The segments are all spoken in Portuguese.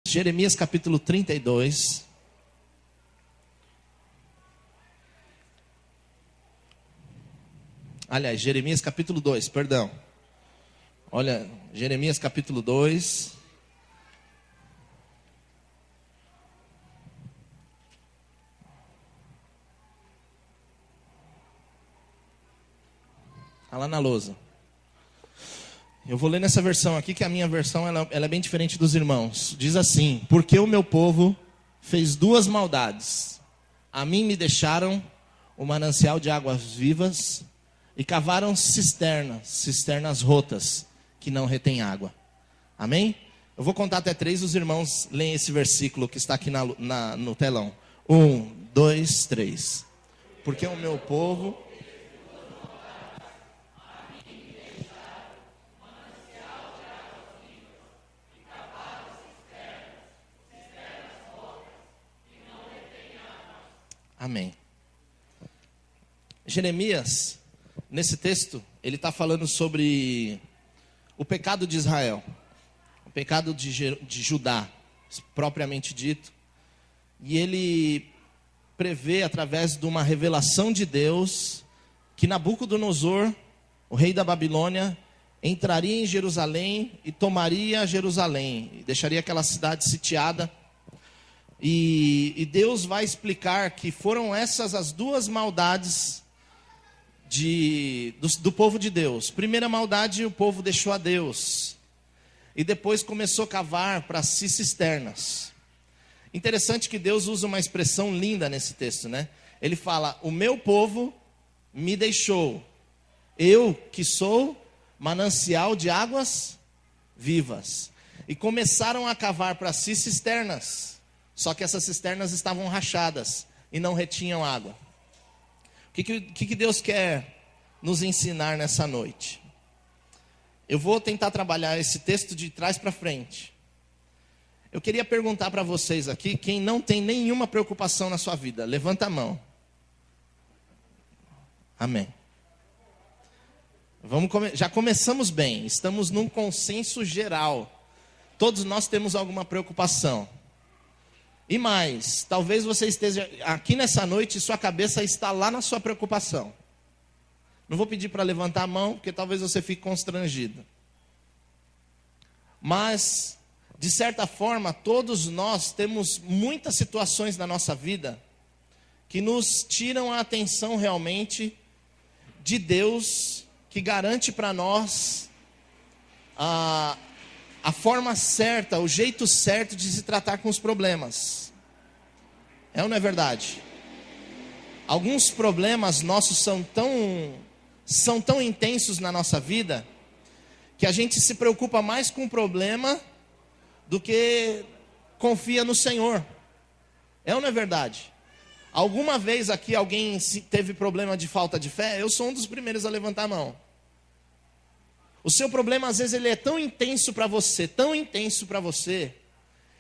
Jeremias capítulo 32. Aliás, Jeremias capítulo 2, perdão. Olha, Jeremias capítulo 2. Está lá na lousa. Eu vou ler nessa versão aqui, que a minha versão ela é bem diferente dos irmãos. Diz assim: porque o meu povo fez duas maldades. A mim me deixaram o manancial de águas vivas e cavaram cisternas rotas, que não retêm água. Amém? Eu vou contar até 3, os irmãos leem esse versículo que está aqui no telão. 1, 2, 3. Porque o meu povo... Amém. Jeremias, nesse texto, ele está falando sobre o pecado de Israel, o pecado de Judá, propriamente dito. E ele prevê, através de uma revelação de Deus, que Nabucodonosor, o rei da Babilônia, entraria em Jerusalém e tomaria Jerusalém, e deixaria aquela cidade sitiada. E Deus vai explicar que foram essas as duas maldades do povo de Deus. Primeira maldade, o povo deixou a Deus. E depois começou a cavar para si cisternas. Interessante que Deus usa uma expressão linda nesse texto, né? Ele fala: o meu povo me deixou, eu que sou manancial de águas vivas. E começaram a cavar para si cisternas. Só que essas cisternas estavam rachadas e não retinham água. O que Deus quer nos ensinar nessa noite? Eu vou tentar trabalhar esse texto de trás para frente. Eu queria perguntar para vocês aqui, quem não tem nenhuma preocupação na sua vida, levanta a mão. Amém. Já começamos bem, estamos num consenso geral. Todos nós temos alguma preocupação. E mais, talvez você esteja aqui nessa noite e sua cabeça está lá na sua preocupação. Não vou pedir para levantar a mão, porque talvez você fique constrangido. Mas, de certa forma, todos nós temos muitas situações na nossa vida que nos tiram a atenção realmente de Deus, que garante para nós a forma certa, o jeito certo de se tratar com os problemas. É ou não é verdade? Alguns problemas nossos são tão intensos na nossa vida, que a gente se preocupa mais com o problema do que confia no Senhor. É ou não é verdade? Alguma vez aqui alguém teve problema de falta de fé? Eu sou um dos primeiros a levantar a mão. O seu problema, às vezes, ele é tão intenso para você,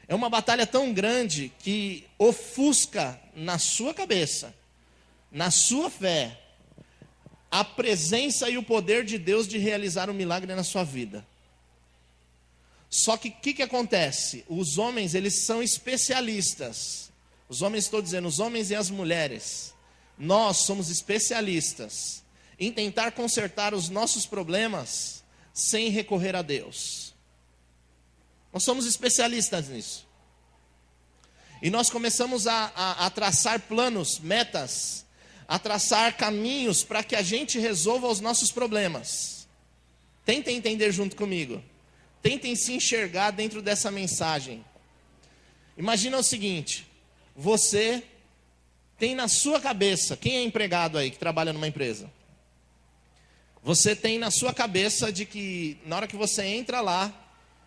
é uma batalha tão grande que ofusca na sua cabeça, na sua fé, a presença e o poder de Deus de realizar um milagre na sua vida. Só que o que acontece? Os homens, eles são especialistas. Os homens, estou dizendo, os homens e as mulheres, nós somos especialistas em tentar consertar os nossos problemas sem recorrer a Deus. Nós somos especialistas nisso. E nós começamos a traçar planos, metas, a traçar caminhos para que a gente resolva os nossos problemas. Tentem entender junto comigo. Tentem se enxergar dentro dessa mensagem. Imagina o seguinte: você tem na sua cabeça, quem é empregado aí que trabalha numa empresa? Você tem na sua cabeça de que na hora que você entra lá,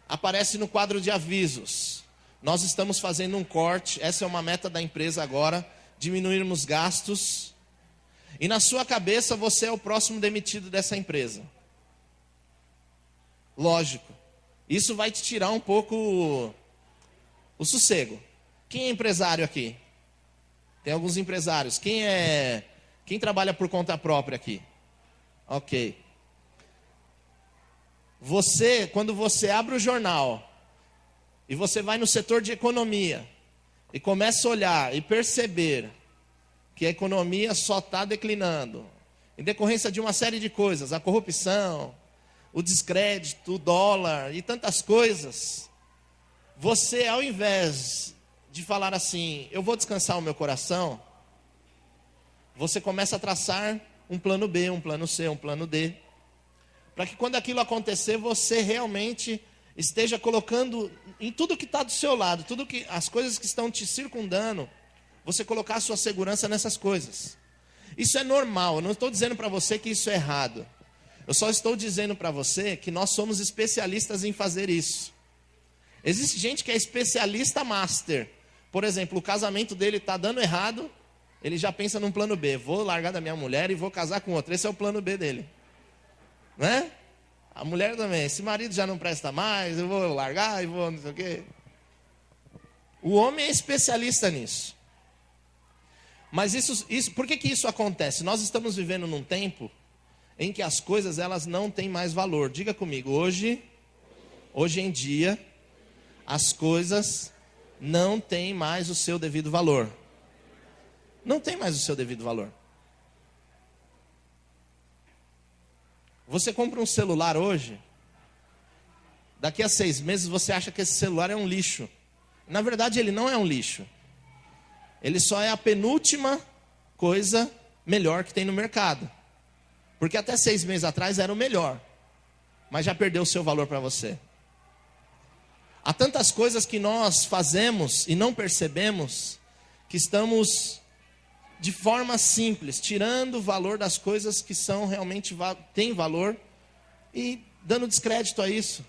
aparece no quadro de avisos: nós estamos fazendo um corte, essa é uma meta da empresa agora, diminuirmos gastos. E na sua cabeça você é o próximo demitido dessa empresa. Lógico, isso vai te tirar um pouco o sossego. Quem é empresário aqui? Tem alguns empresários. Quem trabalha por conta própria aqui? Ok. Quando você abre o jornal e você vai no setor de economia, e começa a olhar e perceber que a economia só está declinando, em decorrência de uma série de coisas, a corrupção, o descrédito, o dólar e tantas coisas, você, ao invés de falar assim, eu vou descansar o meu coração, você começa a traçar um plano B, um plano C, um plano D, para que quando aquilo acontecer, você realmente esteja colocando em tudo que está do seu lado, as coisas que estão te circundando, você colocar a sua segurança nessas coisas. Isso é normal, eu não estou dizendo para você que isso é errado. Eu só estou dizendo para você que nós somos especialistas em fazer isso. Existe gente que é especialista master. Por exemplo, o casamento dele está dando errado, ele já pensa num plano B. Vou largar da minha mulher e vou casar com outra. Esse é o plano B dele. Né? A mulher também. Esse marido já não presta mais, eu vou largar e vou não sei o quê. O homem é especialista nisso. Mas por que isso acontece? Nós estamos vivendo num tempo em que as coisas elas não têm mais valor. Diga comigo, hoje em dia, as coisas não têm mais o seu devido valor. Não tem mais o seu devido valor. Você compra um celular hoje, daqui a 6 meses você acha que esse celular é um lixo. Na verdade ele não é um lixo. Ele só é a penúltima coisa melhor que tem no mercado. Porque até 6 meses atrás era o melhor, mas já perdeu o seu valor para você. Há tantas coisas que nós fazemos e não percebemos, que estamos de forma simples, tirando o valor das coisas que são realmente têm valor e dando descrédito a isso.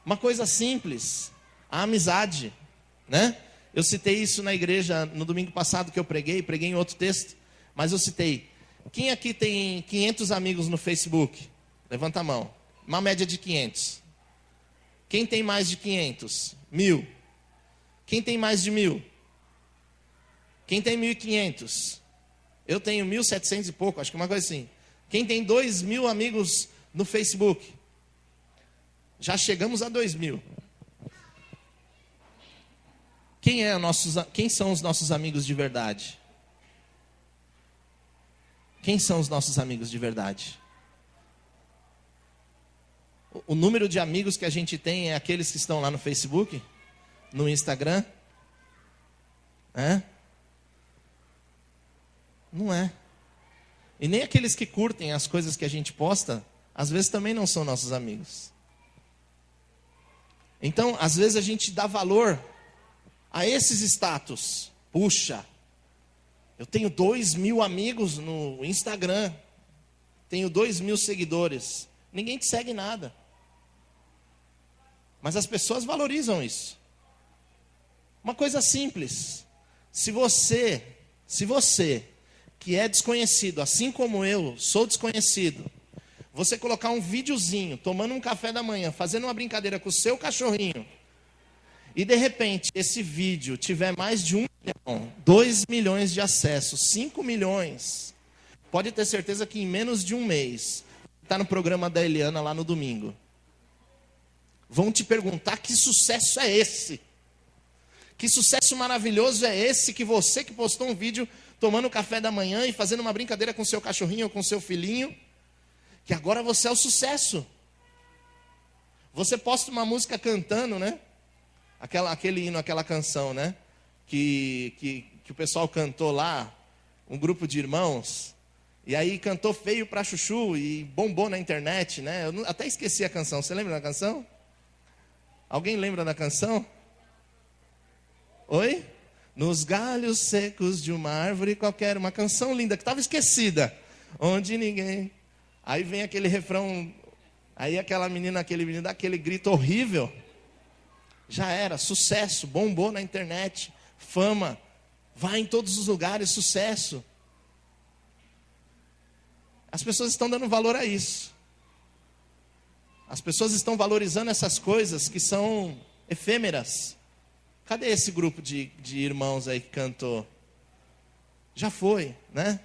Uma coisa simples, a amizade, né? Eu citei isso na igreja no domingo passado que eu preguei em outro texto, mas eu citei. Quem aqui tem 500 amigos no Facebook? Levanta a mão. Uma média de 500. Quem tem mais de 500? 1.000. Quem tem mais de 1.000? Quem tem 1.500? Eu tenho 1.700 e pouco, acho que uma coisa assim. Quem tem 2.000 amigos no Facebook? Já chegamos a 2.000. Quem são os nossos amigos de verdade? Quem são os nossos amigos de verdade? O número de amigos que a gente tem é aqueles que estão lá no Facebook, no Instagram? É? Não é. E nem aqueles que curtem as coisas que a gente posta, às vezes também não são nossos amigos. Então, às vezes a gente dá valor a esses status. Puxa, eu tenho 2.000 amigos no Instagram, tenho 2.000 seguidores. Ninguém te segue nada. Mas as pessoas valorizam isso. Uma coisa simples. Se você que é desconhecido, assim como eu sou desconhecido, você colocar um videozinho, tomando um café da manhã, fazendo uma brincadeira com o seu cachorrinho, e de repente esse vídeo tiver mais de 1 milhão, 2 milhões de acessos, 5 milhões, pode ter certeza que em menos de um mês, está no programa da Eliana lá no domingo, vão te perguntar que sucesso é esse? Que sucesso maravilhoso é esse que você que postou um vídeo tomando café da manhã e fazendo uma brincadeira com seu cachorrinho ou com seu filhinho, que agora você é o sucesso. Você posta uma música cantando, né? Aquele hino, aquela canção, né? Que o pessoal cantou lá, um grupo de irmãos, e aí cantou feio pra chuchu e bombou na internet, né? Eu até esqueci a canção. Você lembra da canção? Alguém lembra da canção? Oi? Nos galhos secos de uma árvore qualquer, uma canção linda que estava esquecida, onde ninguém... Aí vem aquele refrão, aí aquele menino dá aquele grito horrível. Já era, sucesso, bombou na internet, fama, vai em todos os lugares, sucesso. As pessoas estão dando valor a isso. As pessoas estão valorizando essas coisas que são efêmeras. Cadê esse grupo de irmãos aí que cantou? Já foi, né?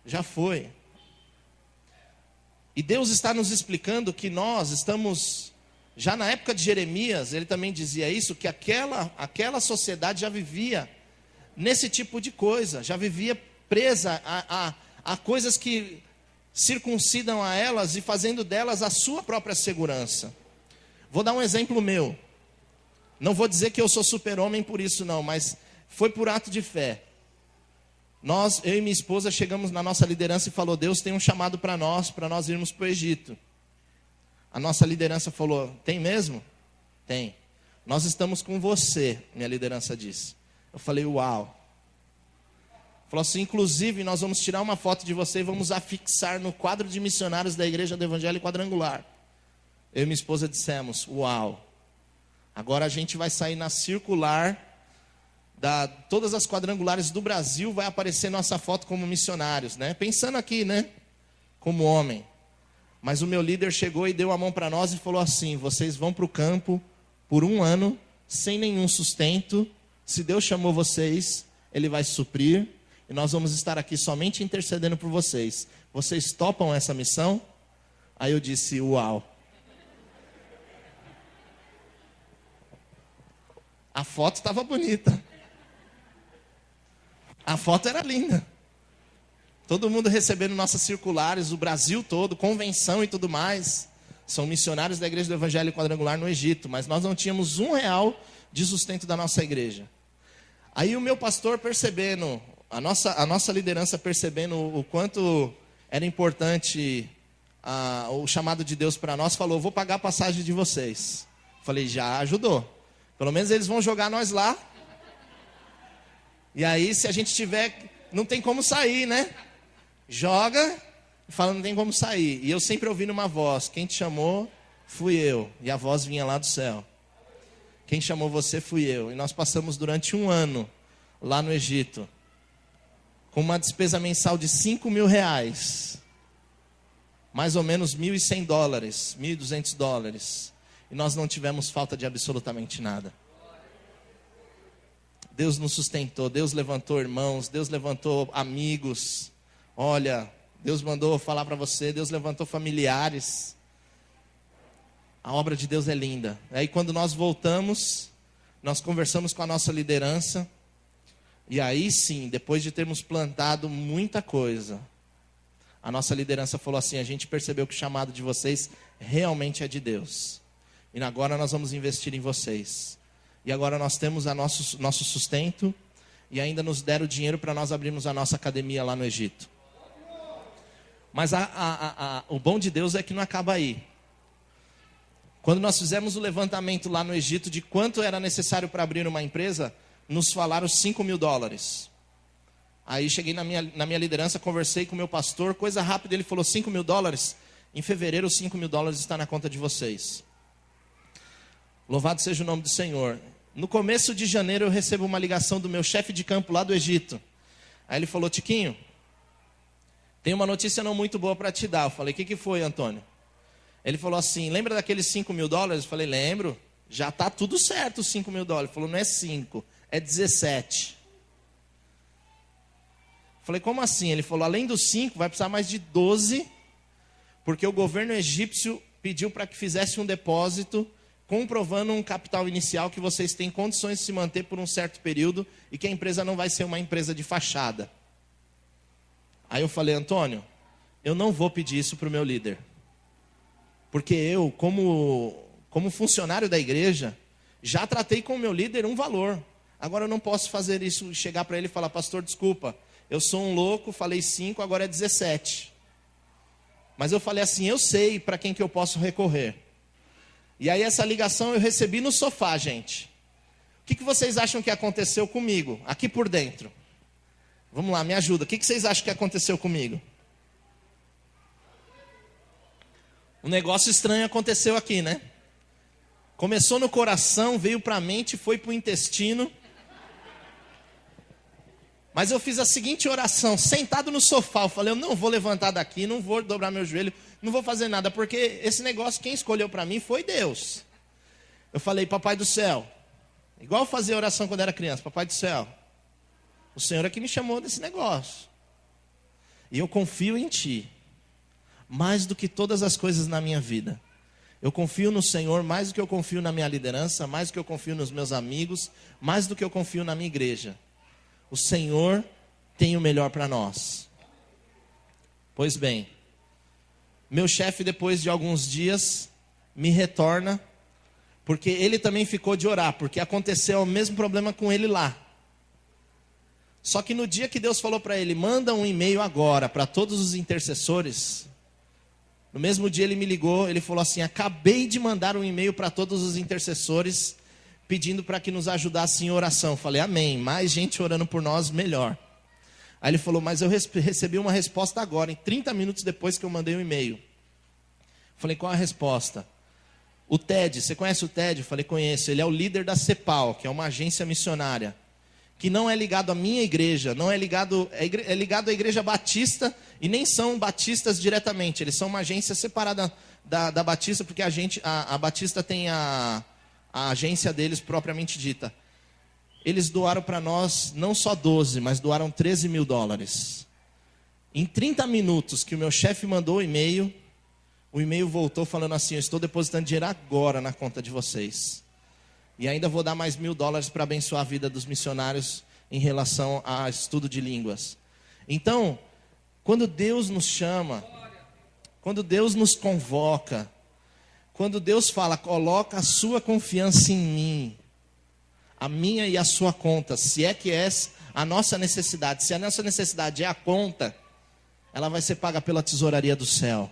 Já foi. E Deus está nos explicando que nós estamos Já na época de Jeremias, ele também dizia isso, que aquela sociedade já vivia nesse tipo de coisa, já vivia presa a coisas que circuncidam a elas e fazendo delas a sua própria segurança. Vou dar um exemplo meu. Não vou dizer que eu sou super-homem por isso não, mas foi por ato de fé. Eu e minha esposa chegamos na nossa liderança e falou: Deus tem um chamado para nós irmos para o Egito. A nossa liderança falou: tem mesmo? Tem. Nós estamos com você, minha liderança disse. Eu falei: uau. Falou assim: inclusive nós vamos tirar uma foto de você e vamos afixar no quadro de missionários da Igreja do Evangelho Quadrangular. Eu e minha esposa dissemos: uau. Agora a gente vai sair na circular, todas as quadrangulares do Brasil, vai aparecer nossa foto como missionários, né? Pensando aqui, né? Como homem. Mas o meu líder chegou e deu a mão para nós e falou assim: vocês vão para o campo por 1 ano, sem nenhum sustento. Se Deus chamou vocês, Ele vai suprir. E nós vamos estar aqui somente intercedendo por vocês. Vocês topam essa missão? Aí eu disse: uau. A foto estava bonita. A foto era linda. Todo mundo recebendo nossas circulares, o Brasil todo, convenção e tudo mais. São missionários da Igreja do Evangelho Quadrangular no Egito. Mas nós não tínhamos R$1 de sustento da nossa igreja. Aí o meu pastor percebendo, a nossa liderança percebendo o quanto era importante o chamado de Deus para nós, falou: vou pagar a passagem de vocês. Falei: já ajudou. Pelo menos eles vão jogar nós lá. E aí, se a gente tiver, não tem como sair, né? Joga e fala: não tem como sair. E eu sempre ouvindo uma voz: quem te chamou fui eu. E a voz vinha lá do céu: quem chamou você fui eu. E nós passamos durante 1 ano lá no Egito, com uma despesa mensal de R$5.000, mais ou menos $1.100, $1.200. E nós não tivemos falta de absolutamente nada. Deus nos sustentou, Deus levantou irmãos, Deus levantou amigos. Olha, Deus mandou falar para você, Deus levantou familiares. A obra de Deus é linda. Aí quando nós voltamos, nós conversamos com a nossa liderança. E aí sim, depois de termos plantado muita coisa, a nossa liderança falou assim: a gente percebeu que o chamado de vocês realmente é de Deus. E agora nós vamos investir em vocês. E agora nós temos nosso sustento. E ainda nos deram dinheiro para nós abrirmos a nossa academia lá no Egito. Mas o bom de Deus é que não acaba aí. Quando nós fizemos o levantamento lá no Egito de quanto era necessário para abrir uma empresa, nos falaram $5.000. Aí cheguei na minha liderança, conversei com o meu pastor, coisa rápida, ele falou: $5.000? Em fevereiro, os $5.000 está na conta de vocês. Louvado seja o nome do Senhor. No começo de janeiro eu recebo uma ligação do meu chefe de campo lá do Egito. Aí ele falou: Tiquinho, tem uma notícia não muito boa para te dar. Eu falei: o que foi, Antônio? Ele falou assim: lembra daqueles $5.000? Eu falei: lembro. Já está tudo certo os $5.000. Ele falou: não é 5, é 17. Eu falei: como assim? Ele falou: além dos 5, vai precisar mais de 12, porque o governo egípcio pediu para que fizesse um depósito, comprovando um capital inicial que vocês têm condições de se manter por um certo período e que a empresa não vai ser uma empresa de fachada. Aí eu falei: Antônio, eu não vou pedir isso para o meu líder. Porque eu, como funcionário da igreja, já tratei com o meu líder um valor. Agora eu não posso fazer isso, chegar para ele e falar: pastor, desculpa, eu sou um louco, falei 5, agora é 17. Mas eu falei assim: eu sei para quem que eu posso recorrer. E aí essa ligação eu recebi no sofá, gente. O que vocês acham que aconteceu comigo, aqui por dentro? Vamos lá, me ajuda. O que vocês acham que aconteceu comigo? Um negócio estranho aconteceu aqui, né? Começou no coração, veio para a mente, foi para o intestino. Mas eu fiz a seguinte oração, sentado no sofá. Eu falei: eu não vou levantar daqui, não vou dobrar meu joelho, não vou fazer nada, porque esse negócio quem escolheu para mim foi Deus. Eu falei: Papai do céu, igual eu fazia oração quando era criança: Papai do céu, o Senhor é que me chamou desse negócio. E eu confio em Ti, mais do que todas as coisas na minha vida. Eu confio no Senhor mais do que eu confio na minha liderança, mais do que eu confio nos meus amigos, mais do que eu confio na minha igreja. O Senhor tem o melhor para nós. Pois bem, meu chefe, depois de alguns dias, me retorna, porque ele também ficou de orar, porque aconteceu o mesmo problema com ele lá. Só que no dia que Deus falou para ele, manda um e-mail agora para todos os intercessores, no mesmo dia ele me ligou, ele falou assim, acabei de mandar um e-mail para todos os intercessores, pedindo para que nos ajudassem em oração. Falei, amém, mais gente orando por nós, melhor. Aí ele falou, mas eu recebi uma resposta agora, em 30 minutos depois que eu mandei o e-mail. Falei, qual a resposta? O TED, você conhece o TED? Falei, conheço, ele é o líder da CEPAL, que é uma agência missionária, que não é ligado à minha igreja, não é ligado, é ligado à igreja batista, e nem são batistas diretamente, eles são uma agência separada da Batista, porque a Batista tem a agência deles propriamente dita. Eles doaram para nós não só 12, mas doaram 13 mil dólares. Em 30 minutos que o meu chefe mandou o e-mail voltou falando assim, eu estou depositando dinheiro agora na conta de vocês. E ainda vou dar mais $1.000 para abençoar a vida dos missionários em relação a estudo de línguas. Então, quando Deus nos chama, quando Deus nos convoca, quando Deus fala, coloca a sua confiança em mim, a minha e a sua conta, se é que é a nossa necessidade, se a nossa necessidade é a conta, ela vai ser paga pela tesouraria do céu.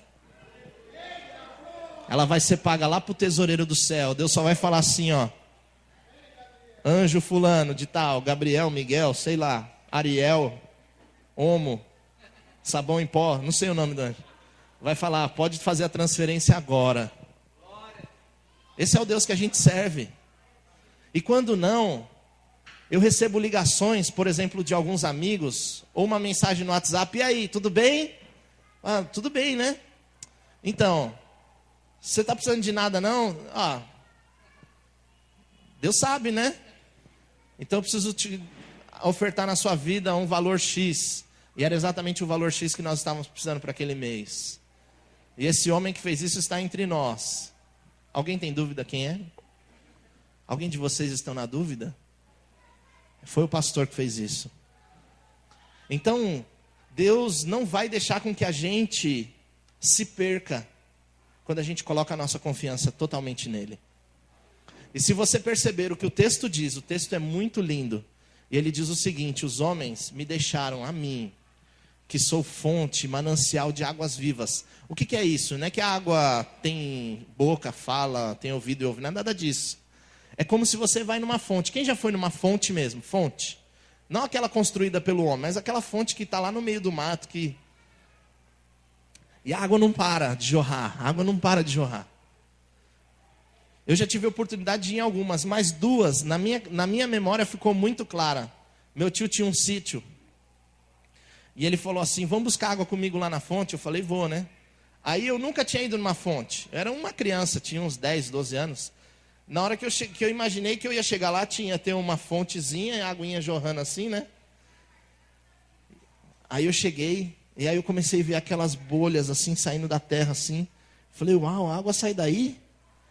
Ela vai ser paga lá para o tesoureiro do céu. Deus só vai falar assim, ó. Anjo fulano de tal, Gabriel, Miguel, sei lá, Ariel, Omo, sabão em pó, não sei o nome do anjo. Vai falar, pode fazer a transferência agora. Esse é o Deus que a gente serve. E quando não, eu recebo ligações, por exemplo, de alguns amigos, ou uma mensagem no WhatsApp, e aí, tudo bem? Ah, tudo bem, né? Então, você está precisando de nada não? Ah, Deus sabe, né? Então eu preciso te ofertar na sua vida um valor X. E era exatamente o valor X que nós estávamos precisando para aquele mês. E esse homem que fez isso está entre nós. Alguém tem dúvida quem é? Alguém de vocês estão na dúvida? Foi o pastor que fez isso. Então, Deus não vai deixar com que a gente se perca quando a gente coloca a nossa confiança totalmente nele. E se você perceber o que o texto diz, o texto é muito lindo. E ele diz o seguinte, os homens me deixaram a mim, que sou fonte, manancial de águas vivas. O que é isso? Não é que a água tem boca, fala, tem ouvido e ouve, não é nada disso. É como se você vai numa fonte. Quem já foi numa fonte mesmo? Fonte. Não aquela construída pelo homem, mas aquela fonte que está lá no meio do mato. E a água não para de jorrar. A água não para de jorrar. Eu já tive a oportunidade de ir em algumas, mas duas, na minha memória ficou muito clara. Meu tio tinha um sítio. E ele falou assim, vamos buscar água comigo lá na fonte? Eu falei, vou, né? Aí eu nunca tinha ido numa fonte. Eu era uma criança, tinha uns 10, 12 anos. Na hora que eu imaginei que eu ia chegar lá, ter uma fontezinha, a aguinha jorrando assim, né? Aí eu cheguei, e aí eu comecei a ver aquelas bolhas assim, saindo da terra assim. Falei, uau, a água sai daí?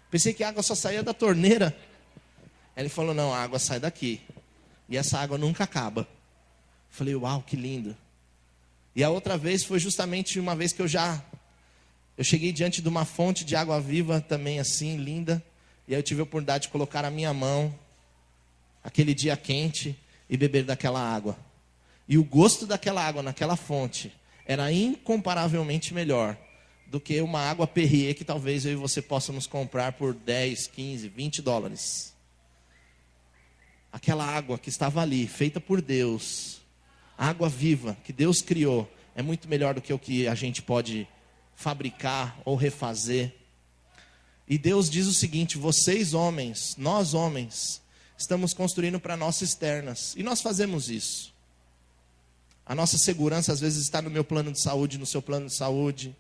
Pensei que a água só saía da torneira. Aí ele falou, não, a água sai daqui. E essa água nunca acaba. Falei, uau, que lindo. E a outra vez foi justamente uma vez que eu cheguei diante de uma fonte de água viva também assim, linda. E aí eu tive a oportunidade de colocar a minha mão, aquele dia quente, e beber daquela água. E o gosto daquela água naquela fonte era incomparavelmente melhor do que uma água Perrier que talvez eu e você possamos comprar por 10, 15, 20 dólares. Aquela água que estava ali, feita por Deus, água viva que Deus criou, é muito melhor do que o que a gente pode fabricar ou refazer. E Deus diz o seguinte, vocês homens, nós homens, estamos construindo para nossas externas. E nós fazemos isso. A nossa segurança às vezes está no meu plano de saúde, no seu plano de saúde.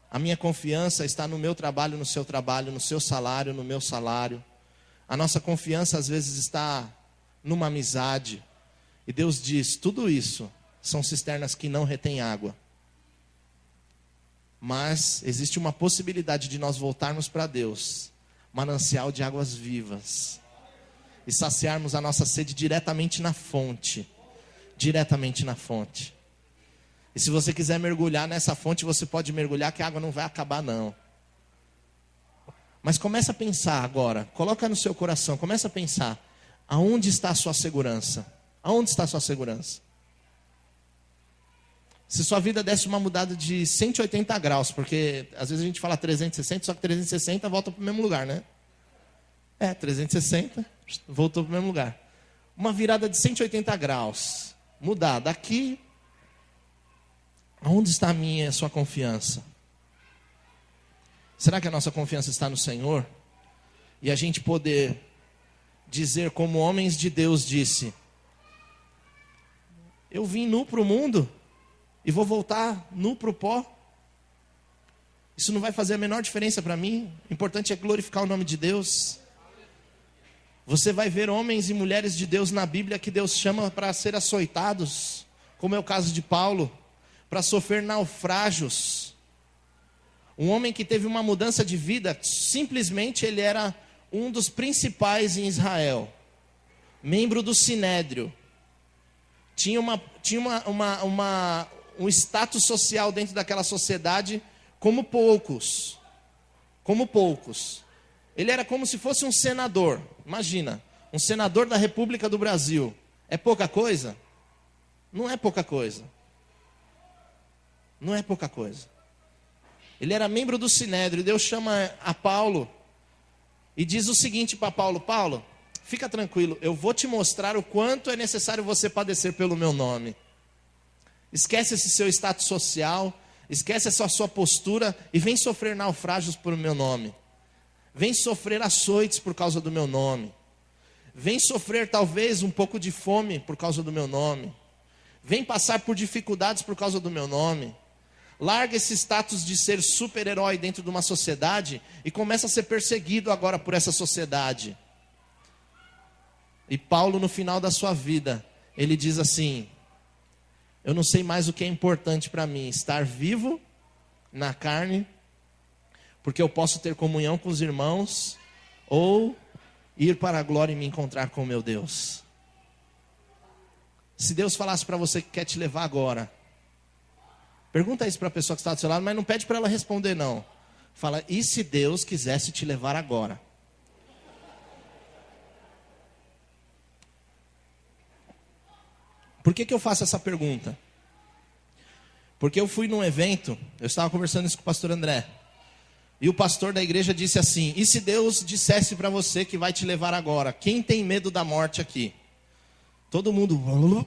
A minha confiança está no meu trabalho, no seu salário, no meu salário. A nossa confiança às vezes está numa amizade. E Deus diz, tudo isso são cisternas que não retêm água. Mas existe uma possibilidade de nós voltarmos para Deus, manancial de águas vivas, e saciarmos a nossa sede diretamente na fonte. Diretamente na fonte. E se você quiser mergulhar nessa fonte, você pode mergulhar, que a água não vai acabar não. Mas começa a pensar agora, coloca no seu coração, começa a pensar, aonde está a sua segurança? Aonde está a sua segurança? Se sua vida desse uma mudada de 180 graus, porque às vezes a gente fala 360, só que 360 volta para o mesmo lugar, né? 360, voltou para o mesmo lugar. Uma virada de 180 graus, mudar daqui, aonde está a minha e a sua confiança? Será que a nossa confiança está no Senhor? E a gente poder dizer como homens de Deus disse: eu vim nu para o mundo e vou voltar nu para o pó. Isso não vai fazer a menor diferença para mim. O importante é glorificar o nome de Deus. Você vai ver homens e mulheres de Deus na Bíblia que Deus chama para ser açoitados, como é o caso de Paulo, para sofrer naufrágios. Um homem que teve uma mudança de vida, simplesmente ele era um dos principais em Israel, membro do Sinédrio, tinha um status social dentro daquela sociedade como poucos. Ele era como se fosse um senador. Imagina, um senador da República do Brasil. É pouca coisa? Não é pouca coisa. Não é pouca coisa. Ele era membro do Sinédrio. Deus chama a Paulo e diz o seguinte para Paulo: Paulo, fica tranquilo, eu vou te mostrar o quanto é necessário você padecer pelo meu nome. Esquece esse seu status social, esquece essa sua postura e vem sofrer naufrágios por meu nome. Vem sofrer açoites por causa do meu nome. Vem sofrer talvez um pouco de fome por causa do meu nome. Vem passar por dificuldades por causa do meu nome. Larga esse status de ser super-herói dentro de uma sociedade e começa a ser perseguido agora por essa sociedade. E Paulo, no final da sua vida, ele diz assim: eu não sei mais o que é importante para mim, estar vivo na carne, porque eu posso ter comunhão com os irmãos, ou ir para a glória e me encontrar com o meu Deus. Se Deus falasse para você que quer te levar agora, pergunta isso para a pessoa que está do seu lado, mas não pede para ela responder não. Fala: e se Deus quisesse te levar agora? Por que eu faço essa pergunta? Porque eu fui num evento, eu estava conversando isso com o pastor André, e o pastor da igreja disse assim: e se Deus dissesse para você que vai te levar agora? Quem tem medo da morte aqui? Todo mundo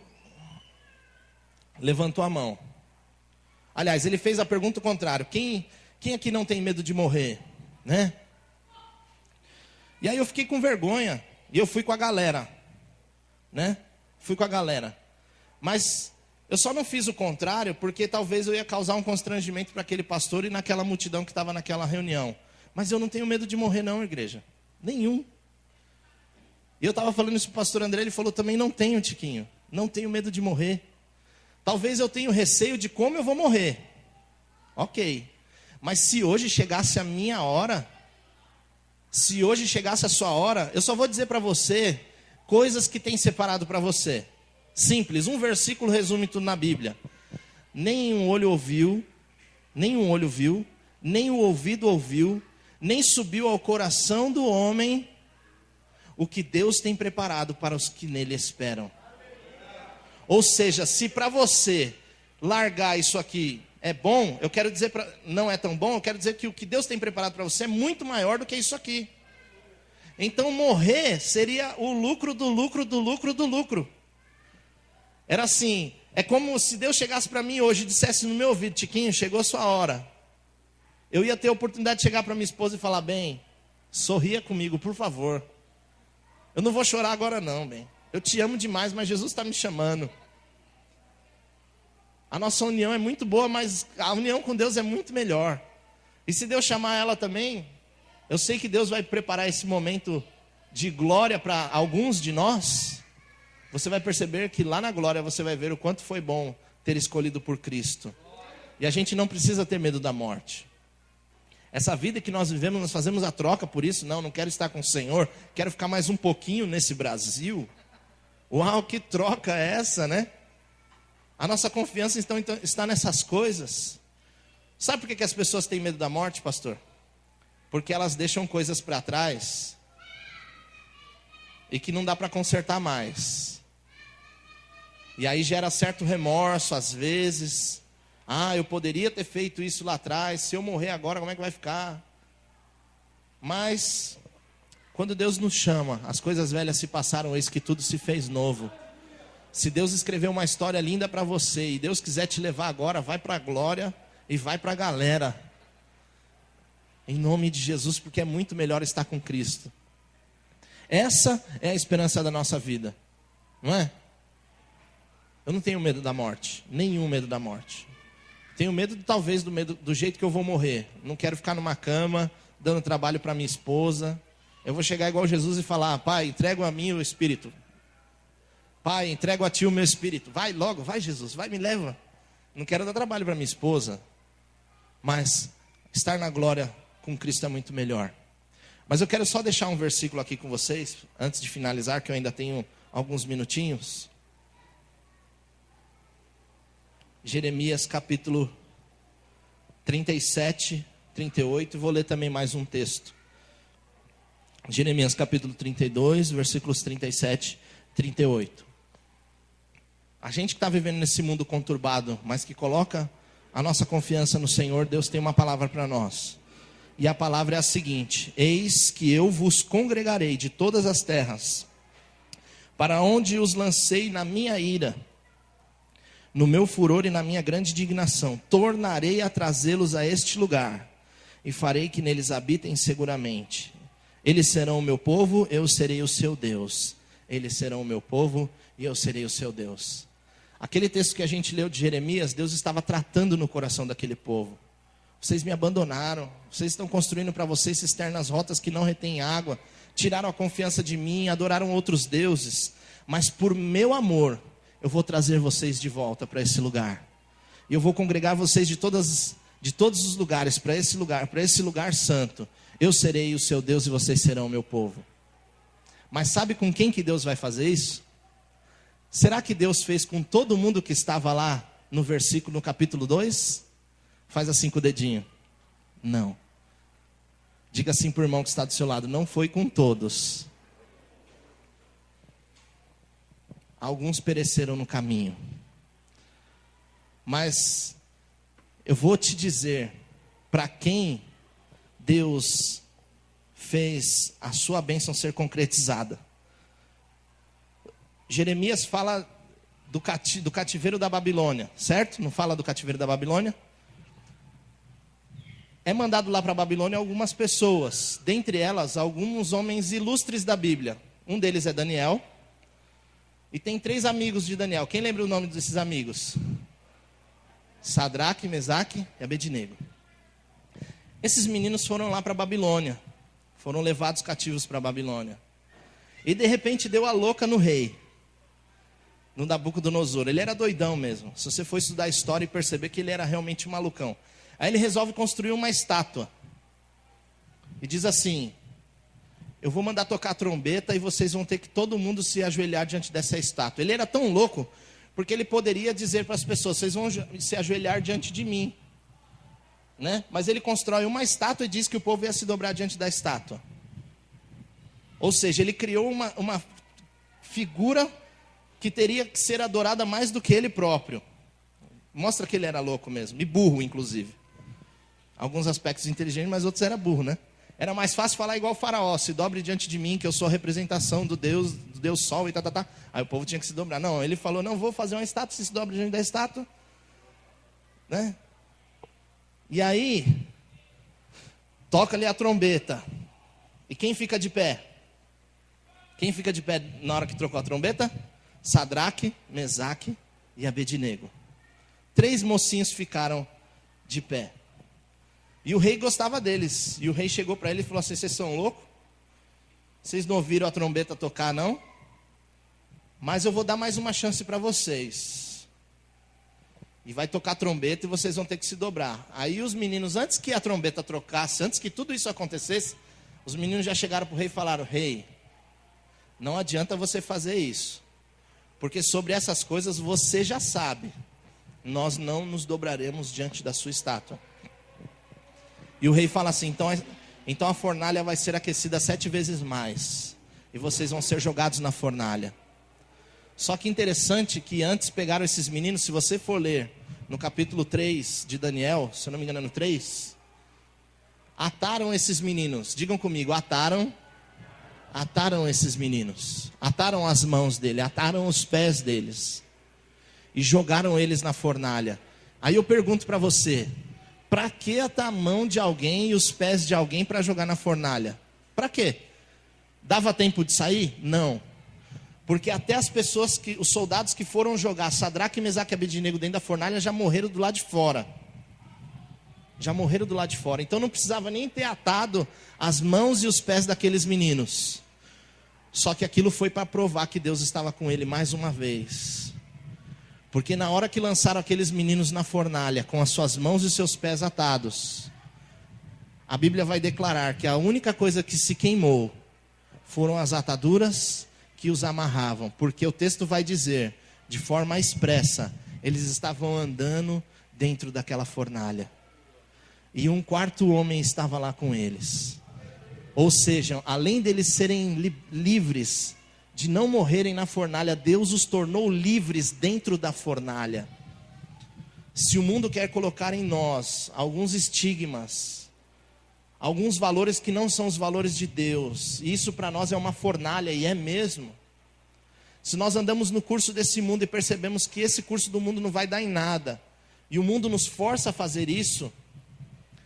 levantou a mão. Aliás, ele fez a pergunta contrária: quem aqui não tem medo de morrer? Né? E aí eu fiquei com vergonha, e eu fui com a galera, né? Fui com a galera. Mas eu só não fiz o contrário porque talvez eu ia causar um constrangimento para aquele pastor e naquela multidão que estava naquela reunião. Mas eu não tenho medo de morrer não, igreja. Nenhum. E eu estava falando isso para o pastor André, ele falou também: não tenho, Tiquinho. Não tenho medo de morrer. Talvez eu tenha receio de como eu vou morrer. Ok. Mas se hoje chegasse a minha hora, se hoje chegasse a sua hora, eu só vou dizer para você coisas que tem separado para você. Simples, um versículo resume tudo na Bíblia. Nem o olho viu, nem o ouvido ouviu, nem subiu ao coração do homem o que Deus tem preparado para os que nele esperam. Ou seja, se para você largar isso aqui é bom, eu quero dizer, não é tão bom, eu quero dizer que o que Deus tem preparado para você é muito maior do que isso aqui. Então morrer seria o lucro do lucro do lucro do lucro. Era assim, é como se Deus chegasse para mim hoje e dissesse no meu ouvido: Tiquinho, chegou a sua hora. Eu ia ter a oportunidade de chegar para minha esposa e falar: bem, sorria comigo, por favor. Eu não vou chorar agora não, bem. Eu te amo demais, mas Jesus está me chamando. A nossa união é muito boa, mas a união com Deus é muito melhor. E se Deus chamar ela também, eu sei que Deus vai preparar esse momento de glória para alguns de nós. Você vai perceber que lá na glória você vai ver o quanto foi bom ter escolhido por Cristo. E a gente não precisa ter medo da morte. Essa vida que nós vivemos, nós fazemos a troca por isso. Não quero estar com o Senhor, quero ficar mais um pouquinho nesse Brasil. Uau, que troca é essa, né? A nossa confiança então está nessas coisas. Sabe por que as pessoas têm medo da morte, pastor? Porque elas deixam coisas para trás e que não dá para consertar mais. E aí gera certo remorso às vezes. Eu poderia ter feito isso lá atrás. Se eu morrer agora, como é que vai ficar? Mas quando Deus nos chama, as coisas velhas se passaram, eis que tudo se fez novo. Se Deus escreveu uma história linda para você e Deus quiser te levar agora, vai para a glória e vai para a galera. Em nome de Jesus, porque é muito melhor estar com Cristo. Essa é a esperança da nossa vida, não é? Eu não tenho medo da morte, nenhum medo da morte. Tenho medo, talvez, do jeito que eu vou morrer. Não quero ficar numa cama, dando trabalho para minha esposa. Eu vou chegar igual Jesus e falar: Pai, entrego a mim o Espírito. Pai, entrego a Ti o meu Espírito. Vai logo, vai Jesus, vai, me leva. Não quero dar trabalho para minha esposa. Mas estar na glória com Cristo é muito melhor. Mas eu quero só deixar um versículo aqui com vocês, antes de finalizar, que eu ainda tenho alguns minutinhos. Jeremias capítulo 37, 38, e vou ler também mais um texto. Jeremias capítulo 32, versículos 37, 38. A gente que está vivendo nesse mundo conturbado, mas que coloca a nossa confiança no Senhor, Deus tem uma palavra para nós. E a palavra é a seguinte: eis que eu vos congregarei de todas as terras, para onde os lancei na minha ira, no meu furor e na minha grande indignação. Tornarei a trazê-los a este lugar, e farei que neles habitem seguramente. Eles serão o meu povo, eu serei o seu Deus. Eles serão o meu povo, e eu serei o seu Deus. Aquele texto que a gente leu de Jeremias, Deus estava tratando no coração daquele povo. Vocês me abandonaram, vocês estão construindo para vocês cisternas rotas que não retêm água, tiraram a confiança de mim, adoraram outros deuses, mas por meu amor, eu vou trazer vocês de volta para esse lugar. E eu vou congregar vocês de todos os lugares para esse lugar santo. Eu serei o seu Deus e vocês serão o meu povo. Mas sabe com quem que Deus vai fazer isso? Será que Deus fez com todo mundo que estava lá no capítulo 2? Faz assim com o dedinho. Não. Diga assim para o irmão que está do seu lado: não foi com todos. Alguns pereceram no caminho. Mas eu vou te dizer para quem Deus fez a sua bênção ser concretizada. Jeremias fala do cativeiro da Babilônia, certo? Não fala do cativeiro da Babilônia? É mandado lá para a Babilônia algumas pessoas, dentre elas alguns homens ilustres da Bíblia. Um deles é Daniel. E tem 3 amigos de Daniel. Quem lembra o nome desses amigos? Sadraque, Mesaque e Abednego. Esses meninos foram lá para a Babilônia. Foram levados cativos para a Babilônia. E de repente deu a louca no rei, no Nabucodonosor. Ele era doidão mesmo. Se você for estudar a história e perceber que ele era realmente um malucão. Aí ele resolve construir uma estátua. E diz assim: eu vou mandar tocar a trombeta e vocês vão ter que todo mundo se ajoelhar diante dessa estátua. Ele era tão louco, porque ele poderia dizer para as pessoas: vocês vão se ajoelhar diante de mim, né? Mas ele constrói uma estátua e diz que o povo ia se dobrar diante da estátua. Ou seja, ele criou uma figura que teria que ser adorada mais do que ele próprio. Mostra que ele era louco mesmo, e burro inclusive. Alguns aspectos inteligentes, mas outros era burro, né? Era mais fácil falar igual o faraó: se dobre diante de mim, que eu sou a representação do Deus Sol e tá. Aí o povo tinha que se dobrar. Não, ele falou: não, vou fazer uma estátua, se dobre diante da estátua, né? E aí, toca ali a trombeta. E quem fica de pé? Quem fica de pé na hora que trocou a trombeta? Sadraque, Mesaque e Abednego. 3 mocinhos ficaram de pé. E o rei gostava deles. E o rei chegou para ele e falou assim: vocês são loucos? Vocês não ouviram a trombeta tocar, não? Mas eu vou dar mais uma chance para vocês. E vai tocar trombeta e vocês vão ter que se dobrar. Aí os meninos, antes que a trombeta trocasse, antes que tudo isso acontecesse, os meninos já chegaram para o rei e falaram: rei, não adianta você fazer isso, porque sobre essas coisas você já sabe. Nós não nos dobraremos diante da sua estátua. E o rei fala assim: então a fornalha vai ser aquecida 7 vezes mais, e vocês vão ser jogados na fornalha. Só que interessante que antes pegaram esses meninos, se você for ler no capítulo 3 de Daniel, se eu não me engano no 3, ataram esses meninos, digam comigo, ataram esses meninos, ataram as mãos dele, ataram os pés deles, e jogaram eles na fornalha. Aí eu pergunto para você, para que atar a mão de alguém e os pés de alguém para jogar na fornalha? Para quê? Dava tempo de sair? Não. Porque até os soldados que foram jogar Sadraque, Mesaque e Abednego dentro da fornalha já morreram do lado de fora. Já morreram do lado de fora. Então não precisava nem ter atado as mãos e os pés daqueles meninos. Só que aquilo foi para provar que Deus estava com ele mais uma vez. Porque na hora que lançaram aqueles meninos na fornalha, com as suas mãos e seus pés atados, a Bíblia vai declarar que a única coisa que se queimou foram as ataduras que os amarravam. Porque o texto vai dizer, de forma expressa, eles estavam andando dentro daquela fornalha. E um quarto homem estava lá com eles. Ou seja, além deles serem livres de não morrerem na fornalha, Deus os tornou livres dentro da fornalha. Se o mundo quer colocar em nós alguns estigmas, alguns valores que não são os valores de Deus, isso para nós é uma fornalha, e é mesmo. Se nós andamos no curso desse mundo e percebemos que esse curso do mundo não vai dar em nada, e o mundo nos força a fazer isso,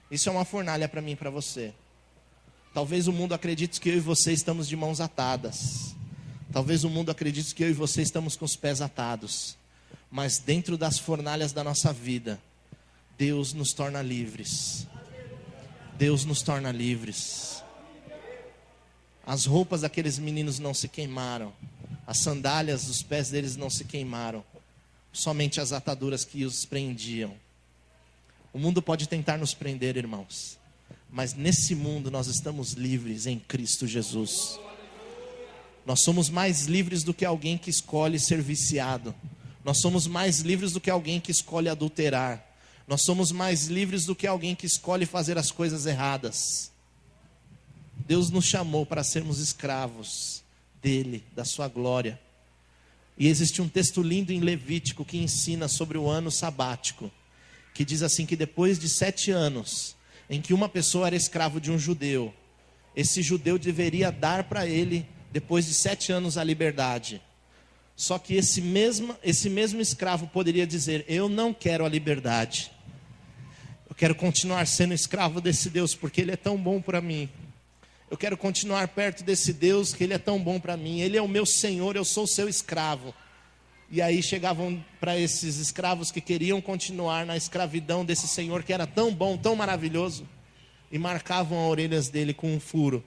isso é uma fornalha para mim e para você. Talvez o mundo acredite que eu e você estamos de mãos atadas. Talvez o mundo acredite que eu e você estamos com os pés atados. Mas dentro das fornalhas da nossa vida, Deus nos torna livres. Deus nos torna livres. As roupas daqueles meninos não se queimaram. As sandálias dos pés deles não se queimaram. Somente as ataduras que os prendiam. O mundo pode tentar nos prender, irmãos. Mas nesse mundo nós estamos livres em Cristo Jesus. Nós somos mais livres do que alguém que escolhe ser viciado. Nós somos mais livres do que alguém que escolhe adulterar. Nós somos mais livres do que alguém que escolhe fazer as coisas erradas. Deus nos chamou para sermos escravos dele, da sua glória. E existe um texto lindo em Levítico que ensina sobre o ano sabático, que diz assim, que depois de 7 anos, em que uma pessoa era escravo de um judeu, esse judeu deveria dar para ele, depois de 7 anos, a liberdade. Só que esse mesmo escravo poderia dizer: eu não quero a liberdade, eu quero continuar sendo escravo desse Deus, porque Ele é tão bom para mim. Eu quero continuar perto desse Deus, que Ele é tão bom para mim. Ele é o meu Senhor, eu sou o seu escravo. E aí chegavam para esses escravos que queriam continuar na escravidão desse Senhor, que era tão bom, tão maravilhoso, e marcavam as orelhas dele com um furo,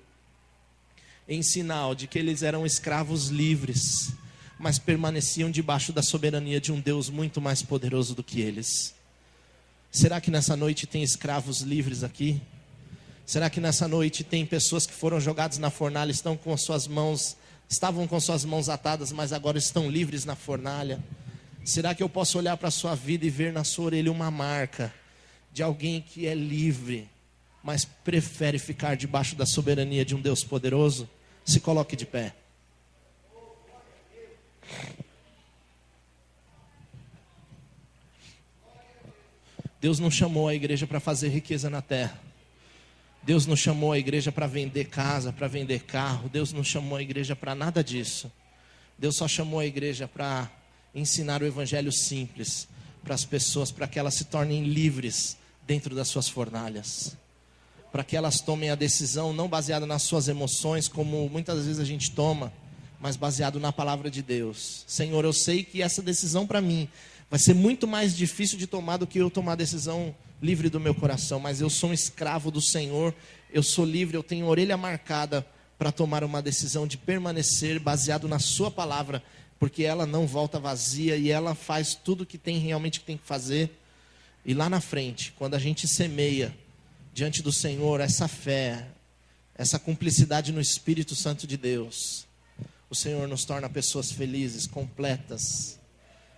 em sinal de que eles eram escravos livres, mas permaneciam debaixo da soberania de um Deus muito mais poderoso do que eles. Será que nessa noite tem escravos livres aqui? Será que nessa noite tem pessoas que foram jogadas na fornalha, estavam com suas mãos atadas, mas agora estão livres na fornalha? Será que eu posso olhar para a sua vida e ver na sua orelha uma marca de alguém que é livre, mas prefere ficar debaixo da soberania de um Deus poderoso? Se coloque de pé. Deus não chamou a igreja para fazer riqueza na terra. Deus não chamou a igreja para vender casa, para vender carro. Deus não chamou a igreja para nada disso. Deus só chamou a igreja para ensinar o evangelho simples para as pessoas, para que elas se tornem livres dentro das suas fornalhas, para que elas tomem a decisão não baseada nas suas emoções, como muitas vezes a gente toma, mas baseado na palavra de Deus. Senhor, eu sei que essa decisão para mim vai ser muito mais difícil de tomar do que eu tomar a decisão livre do meu coração, mas eu sou um escravo do Senhor, eu sou livre, eu tenho orelha marcada para tomar uma decisão de permanecer baseado na sua palavra, porque ela não volta vazia e ela faz tudo que tem realmente que tem que fazer. E lá na frente, quando a gente semeia diante do Senhor essa fé, essa cumplicidade no Espírito Santo de Deus, o Senhor nos torna pessoas felizes, completas,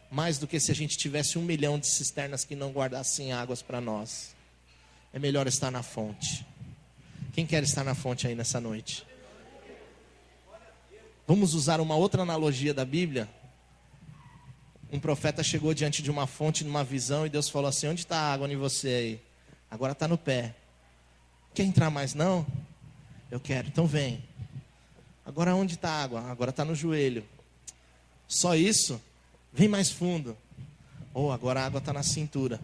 mais do que se a gente tivesse 1 milhão de cisternas que não guardassem águas para nós. É melhor estar na fonte. Quem quer estar na fonte aí nessa noite? Vamos usar uma outra analogia da Bíblia. Um profeta chegou diante de uma fonte numa visão e Deus falou assim: onde está a água em você aí? Agora está no pé. Quer entrar mais não? Eu quero, então vem. Agora onde está a água? Agora está no joelho. Só isso? Vem mais fundo. Ou agora a água está na cintura.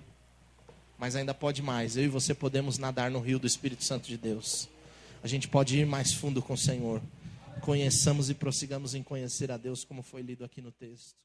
Mas ainda pode mais. Eu e você podemos nadar no rio do Espírito Santo de Deus. A gente pode ir mais fundo com o Senhor. Conheçamos e prossigamos em conhecer a Deus, como foi lido aqui no texto.